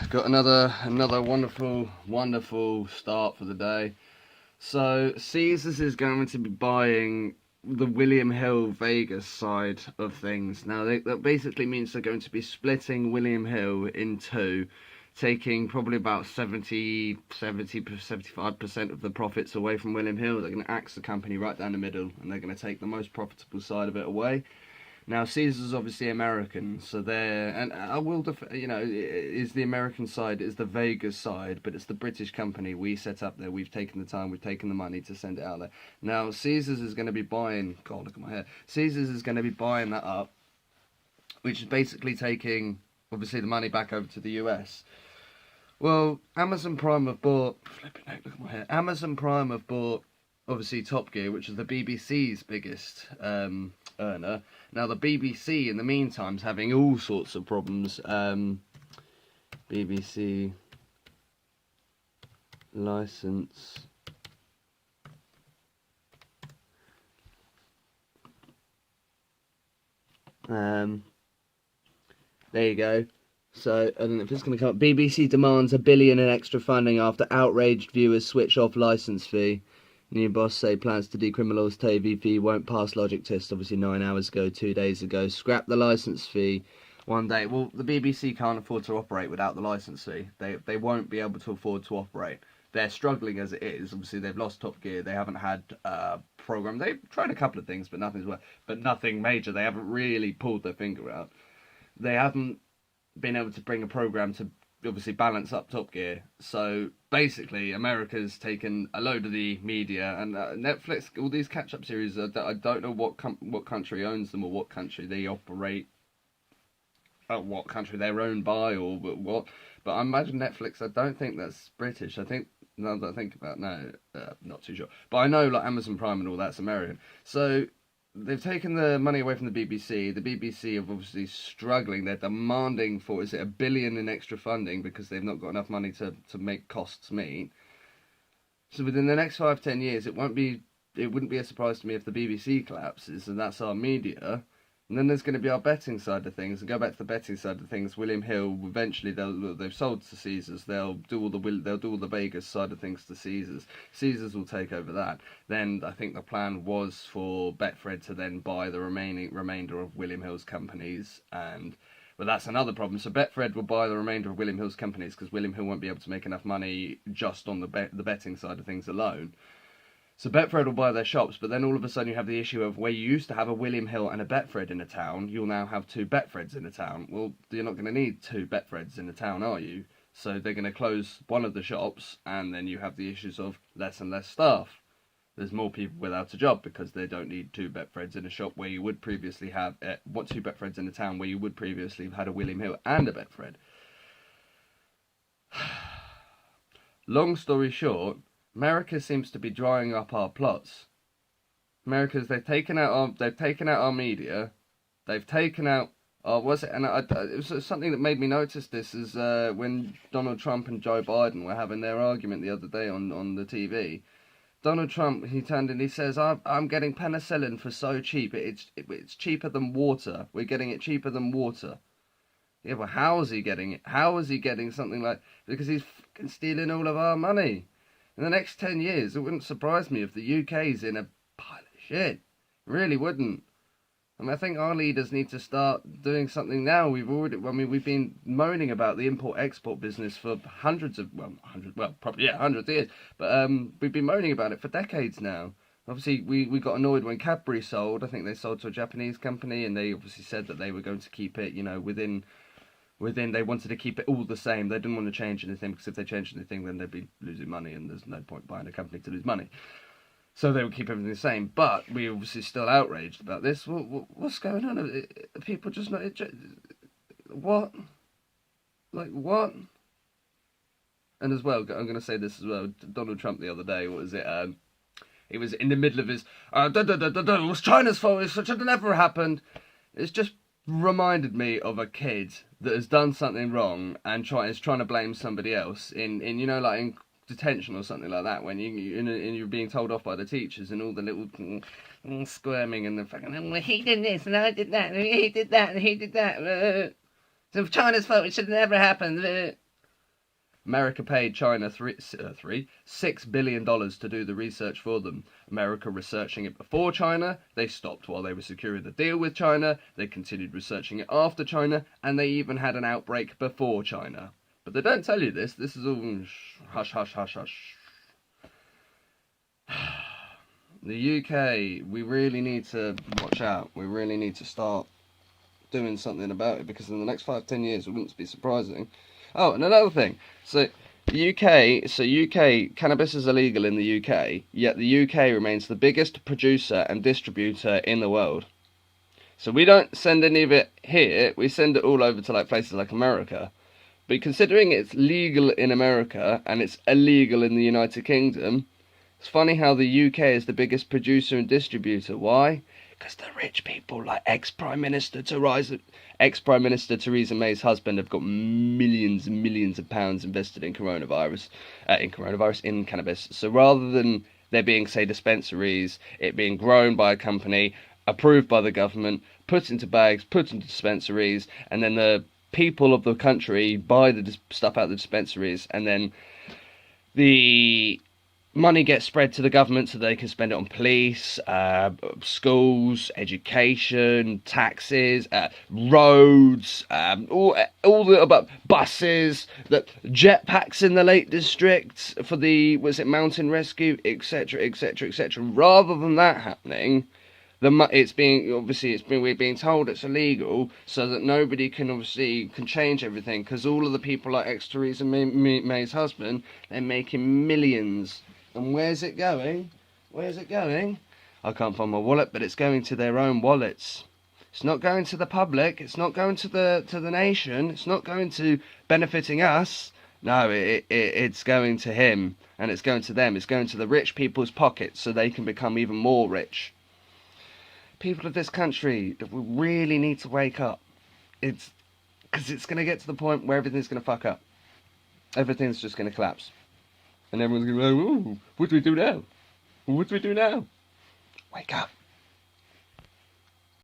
Got another wonderful start for the day. So Caesars is going to be buying the William Hill Vegas side of things. Now that basically means they're going to be splitting William Hill in two, taking probably about 75% of the profits away from William Hill. They're going to axe the company right down the middle, and they're going to take the most profitable side of it away. Now Caesar's obviously American, so they're, and I will is the American side, is the Vegas side, but it's the British company we set up there. We've taken the time, we've taken the money to send it out there. Now Caesar's is going to be buying. God, look at my hair. Caesar's is going to be buying that up, which is basically taking obviously the money back over to the US. Well, Amazon Prime have bought. Flipping heck, look at my hair. Amazon Prime have bought obviously Top Gear, which is the BBC's biggest earner. Now the BBC, in the meantime, is having all sorts of problems. BBC license. There you go. So, I don't know if it's going to come up. BBC demands $1 billion in extra funding after outraged viewers switch off licence fee. New boss say plans to decriminalise TV won't pass logic test. Obviously 9 hours ago, 2 days ago. Scrap the licence fee one day. Well, the BBC can't afford to operate without the licence fee. They won't be able to afford to operate. They're struggling as it is. Obviously they've lost Top Gear. They haven't had a programme. They've tried a couple of things, but nothing major. They haven't really pulled their finger out. They haven't been able to bring a programme to obviously balance up Top Gear. So basically America's taken a load of the media, and Netflix, all these catch-up series, I don't know what country owns them or what country they operate, what country they're owned by or what, but I imagine Netflix, I don't think that's British. I think, now that I think about it, no, not too sure, but I know like Amazon Prime and all that's American. So they've taken the money away from the BBC. The BBC are obviously struggling. They're demanding for, is it $1 billion in extra funding because they've not got enough money to make costs meet. So within the next 5-10 years, it wouldn't be a surprise to me if the BBC collapses, and that's our media. And then there's going to be our betting side of things. And go back to the betting side of things. William Hill, eventually they've sold to Caesars. They'll do all the Vegas side of things to Caesars. Caesars will take over that. Then I think the plan was for Betfred to then buy the remainder of William Hill's companies. But that's another problem. So Betfred will buy the remainder of William Hill's companies because William Hill won't be able to make enough money just on the betting side of things alone. So Betfred will buy their shops, but then all of a sudden you have the issue of where you used to have a William Hill and a Betfred in a town, you'll now have two Betfreds in a town. Well, you're not going to need two Betfreds in a town, are you? So they're going to close one of the shops, and then you have the issues of less and less staff. There's more people without a job because they don't need two Betfreds in a shop where you would previously have two Betfreds in a town where you would previously have had a William Hill and a Betfred. Long story short, America seems to be drying up our plots. They've taken out our media, they've taken out our, it was something that made me notice this is when Donald Trump and Joe Biden were having their argument the other day on the TV. Donald Trump, he turned and he says, I'm getting penicillin for so cheap, it's cheaper than water. We're getting it cheaper than water. Yeah, well, how is he getting it? How is he getting something like, because he's fucking stealing all of our money. In the next 10 years, it wouldn't surprise me if the UK's in a pile of shit. It really wouldn't. I mean, I think our leaders need to start doing something now. We've been moaning about the import-export business for hundreds of years. But we've been moaning about it for decades now. Obviously, we got annoyed when Cadbury sold. I think they sold to a Japanese company, and they obviously said that they were going to keep it, within they wanted to keep it all the same. They didn't want to change anything because if they changed anything then they'd be losing money, and there's no point buying a company to lose money. So they would keep everything the same. But we're obviously still outraged about this. What's going on? Are people just not... What? Like, what? And as well, I'm going to say this as well, Donald Trump the other day, what was it? He was in the middle of his... it was China's fault, it should have never happened. It's just reminded me of a kid that has done something wrong and is trying to blame somebody else in like in detention or something like that, when you're being told off by the teachers and all the little squirming and the fucking, well, he did this and I did that and he did that and he did that. It's China's fault. It should never happen. America paid China $6 billion to do the research for them. America researching it before China. They stopped while they were securing the deal with China. They continued researching it after China, and they even had an outbreak before China. But they don't tell you this. This is all hush, hush, hush, hush. The UK, we really need to watch out. We really need to start doing something about it, because in the next 5-10 years, it wouldn't be surprising. Oh, and another thing. So UK cannabis is illegal in the UK, yet the UK remains the biggest producer and distributor in the world. So we don't send any of it here. We send it all over to like places like America. But considering it's legal in America and it's illegal in the United Kingdom, it's funny how the UK is the biggest producer and distributor. Why? Because the rich people, like ex-Prime Minister Theresa May's husband, have got millions and millions of pounds invested in in cannabis. So rather than there being, say, dispensaries, it being grown by a company, approved by the government, put into bags, put into dispensaries, and then the people of the country buy the stuff out of the dispensaries, and then the money gets spread to the government so they can spend it on police, schools, education, taxes, roads, all the about buses, the jetpacks in the Lake District for the mountain rescue, etc., etc., etc. Rather than that happening, we're being told it's illegal so that nobody can change everything, because all of the people like ex-Theresa May's husband, they're making millions. And where's it going? Where's it going? I can't find my wallet, but it's going to their own wallets. It's not going to the public. It's not going to the nation. It's not going to benefiting us. No, it's going to him, and it's going to them. It's going to the rich people's pockets so they can become even more rich. People of this country, we really need to wake up. Because it's going to get to the point where everything's going to fuck up. Everything's just going to collapse. And everyone's going to go, "Ooh, what do we do now? What do we do now?" Wake up.